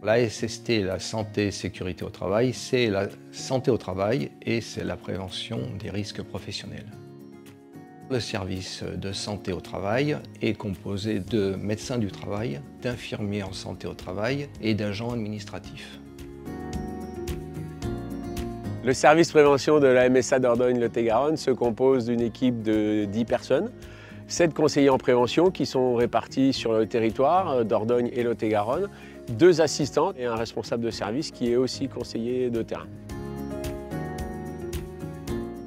La SST, la santé sécurité au travail, c'est la santé au travail et c'est la prévention des risques professionnels. Le service de santé au travail est composé de médecins du travail, d'infirmiers en santé au travail et d'agents administratifs. Le service prévention de la MSA Dordogne-Lot-et-Garonne se compose d'une équipe de 10 personnes, 7 conseillers en prévention qui sont répartis sur le territoire, Dordogne et Lot-et-Garonne, 2 assistants et un responsable de service qui est aussi conseiller de terrain.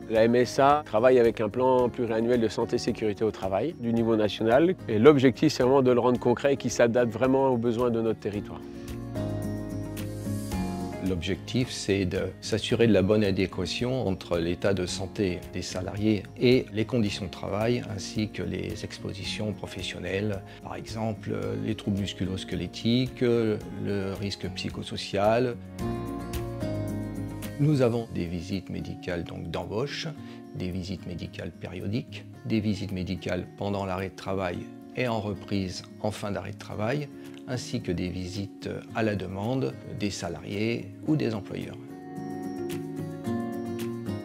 La MSA travaille avec un plan pluriannuel de santé-sécurité au travail du niveau national et l'objectif c'est vraiment de le rendre concret et qui s'adapte vraiment aux besoins de notre territoire. L'objectif, c'est de s'assurer de la bonne adéquation entre l'état de santé des salariés et les conditions de travail, ainsi que les expositions professionnelles, par exemple les troubles musculo-squelettiques, le risque psychosocial. Nous avons des visites médicales d'embauche, des visites médicales périodiques, des visites médicales pendant l'arrêt de travail et en reprise en fin d'arrêt de travail, ainsi que des visites à la demande des salariés ou des employeurs.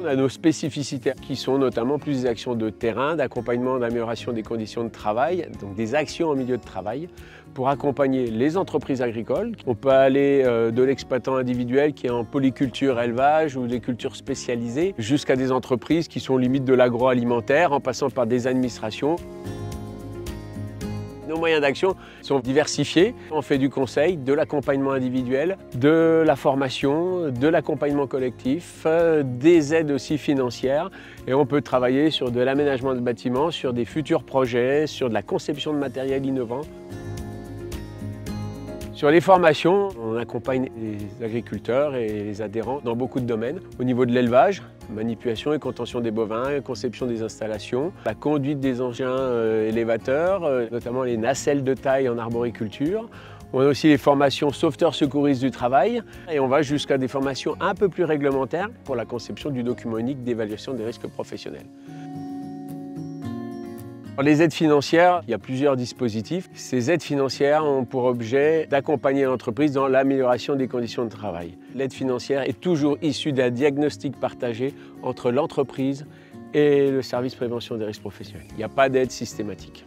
On a nos spécificités qui sont notamment plus des actions de terrain, d'accompagnement, d'amélioration des conditions de travail, donc des actions en milieu de travail pour accompagner les entreprises agricoles. On peut aller de l'exploitant individuel qui est en polyculture, élevage ou des cultures spécialisées jusqu'à des entreprises qui sont limite de l'agroalimentaire en passant par des administrations. Nos moyens d'action sont diversifiés. On fait du conseil, de l'accompagnement individuel, de la formation, de l'accompagnement collectif, des aides aussi financières. Et on peut travailler sur de l'aménagement de bâtiments, sur des futurs projets, sur de la conception de matériel innovant. Sur les formations, on accompagne les agriculteurs et les adhérents dans beaucoup de domaines. Au niveau de l'élevage, manipulation et contention des bovins, conception des installations, la conduite des engins élévateurs, notamment les nacelles de taille en arboriculture. On a aussi les formations sauveteurs secouristes du travail et on va jusqu'à des formations un peu plus réglementaires pour la conception du document unique d'évaluation des risques professionnels. Les aides financières, il y a plusieurs dispositifs. Ces aides financières ont pour objet d'accompagner l'entreprise dans l'amélioration des conditions de travail. L'aide financière est toujours issue d'un diagnostic partagé entre l'entreprise et le service prévention des risques professionnels. Il n'y a pas d'aide systématique.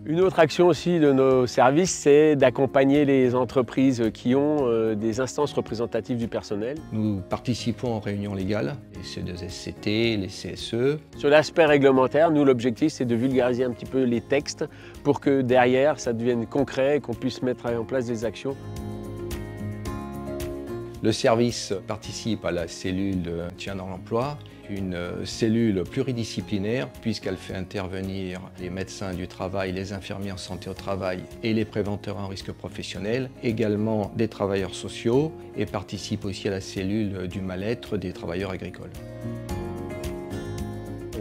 Une autre action aussi de nos services, c'est d'accompagner les entreprises qui ont des instances représentatives du personnel. Nous participons aux réunions légales, les C2SCT, les CSE. Sur l'aspect réglementaire, nous, l'objectif, c'est de vulgariser un petit peu les textes pour que derrière, ça devienne concret et qu'on puisse mettre en place des actions. Le service participe à la cellule de maintien dans l'emploi, une cellule pluridisciplinaire puisqu'elle fait intervenir les médecins du travail, les infirmiers en santé au travail et les préventeurs en risque professionnel, également des travailleurs sociaux et participe aussi à la cellule du mal-être des travailleurs agricoles.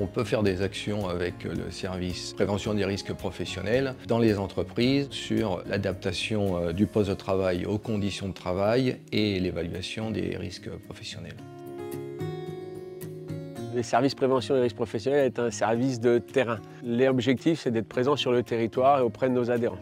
On peut faire des actions avec le service prévention des risques professionnels dans les entreprises sur l'adaptation du poste de travail aux conditions de travail et l'évaluation des risques professionnels. Le service prévention des risques professionnels est un service de terrain. L'objectif, c'est d'être présent sur le territoire et auprès de nos adhérents.